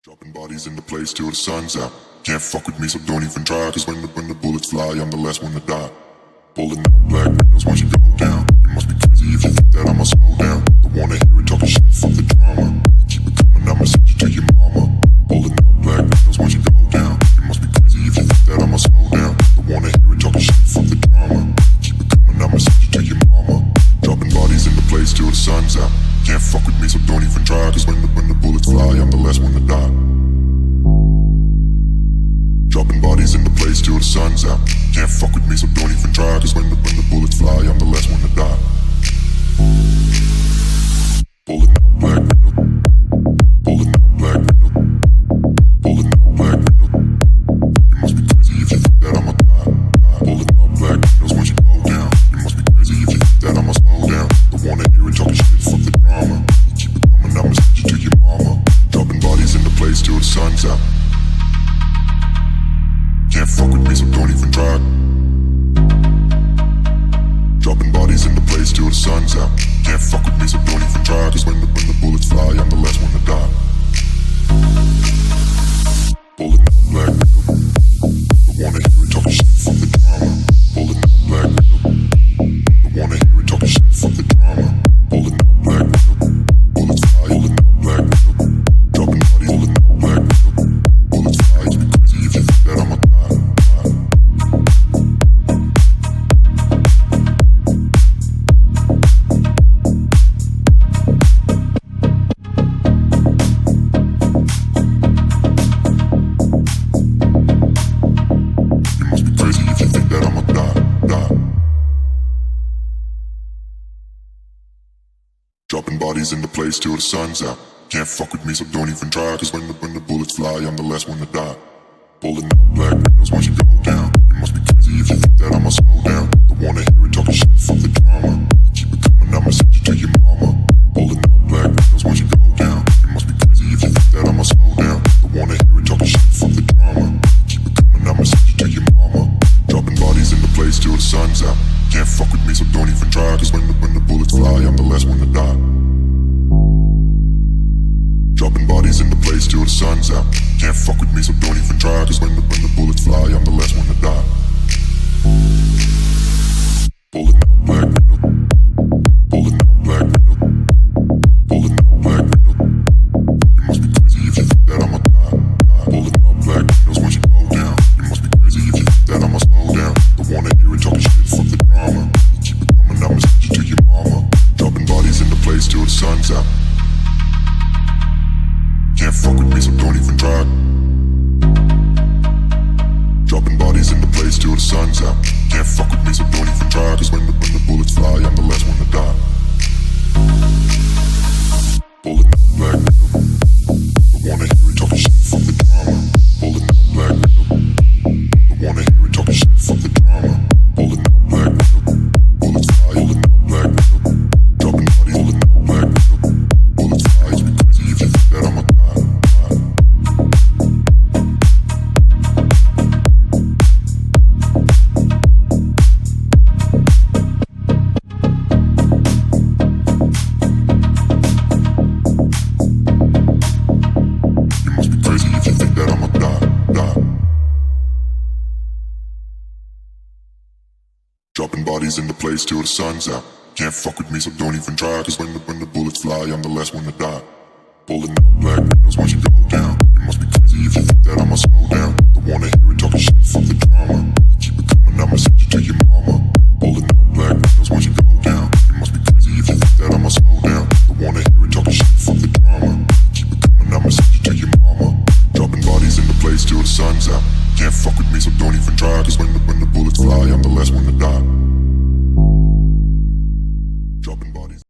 Dropping bodies in the place till the sun's out. Can't fuck with me, so don't even try. Cause when the bullets fly, I'm the last one to die. Pulling up black windows once you go down. You must be crazy if you think that I'ma slow down. Don't wanna hear it talking shit, fuck the drama. Keep it coming, I'ma send you to your mama. Pulling up black windows once you go down. You must be crazy if you think that I'ma slow down. Don't wanna hear it talking shit, fuck the drama. Keep it coming, I'ma send you to your mama. Dropping bodies in the place till the sun's out. Can't fuck with me, so don't even try. Cause when the bullets fly, I'm the last one to die. Dropping bodies in the place till the sun's out. Can't fuck with me, so don't even try. Cause when the bullets fly, I'm the last one to die. Pulling up black window. Pulling up black window. Pulling up black window. You must be crazy if you think that I'ma die. Pulling up black windows once you go down. You must be crazy if you think that I'ma slow down. Don't wanna hear it talking shit, fuck the drama. Keep it coming, I'ma send you to your mama. Dropping bodies in the place till the sun's out. Can't fuck with me, so don't even try. Dropping bodies in the place till the sun's out. Can't fuck with me, so don't even try. Cause when the bullets fly, I'm the last one to die. Pulling up black window. Don't wanna hear it talking shit, fuck the drama. Pulling up black window. Don't wanna hear it talking shit, fuck the drama. Pulling up black window. Bullets fly, pulling up black window. Dropping bodies, pulling up black window. Bullets fly, you be crazy if you think that I'ma die. Dropping bodies in the place till the sun's out. Can't fuck with me, so don't even try. Cause when the bullets fly, I'm the last one to die. Pulling up black windows once you go down. You must be crazy if you think that I'ma slow down. Don't wanna hear it talking shit, fuck the drama. Keep it coming, I'ma send you to your mama. Pulling up black windows once you go down. You must be crazy if you think that I'ma slow down. Don't wanna hear it talking shit, fuck the drama. Keep it coming, I'ma send you to your mama. Dropping bodies in the place till the sun's out. Can't fuck with me, so don't even try. Cause when the bullets fly, I'm the last one to die. Pulling up black window. Don't wanna hear it talking shit, fuck the drama. Keep it coming, I'ma send you to your mama. Dropping bodies in the place till the sun's out. Can't fuck with me, so don't even try. Cause when the bullets fly, I'm the last one to die. Dropping bodies in the place till the sun's out. Can't fuck with me, so don't even try. Cause when the bullets fly, I'm the last one to die. Pulling up black window. Pulling up black window. Pulling up black window. You must be crazy if you think that I'ma die. Pulling up black windows once you go down. You must be crazy if you think that I'ma slow down. Don't wanna hear it talking shit, fuck the drama. Keep it coming, I'ma send you to your mama. Dropping bodies in the place till the sun's out. Can't fuck with me, so don't even try. Dropping bodies in the place till the sun's out. Can't fuck with me, so don't even try. Cause when the bullets fly, I'm the last one to die. Pulling up black window. Don't wanna hear it talking shit, fuck the drama. Pulling up black window. Don't wanna hear it talking shit, fuck the drama. Pulling up black window. Bullets fly, pulling up black window. Dropping bodies, pulling up black window. Bullets fly, you be crazy if you think that I'ma die. Dropping bodies in the place till the sun's out. Can't fuck with me, so don't even try. Cause when the bullets fly, I'm the last one to die. Pulling up black windows once you go down. You must be crazy if you think that I'ma slow down. Don't wanna hear it talking shit, fuck the drama. Keep it coming, I'ma send you to your mama. Pulling up black windows once you go down. You must be crazy if you think that I'ma slow down. Don't wanna hear it talking shit, fuck the drama. Keep it coming, I'ma send you to your mama. Dropping bodies in the place till the sun's out. Can't fuck with me, so don't even try. Cause when the bullets fly, I'm the last one to die.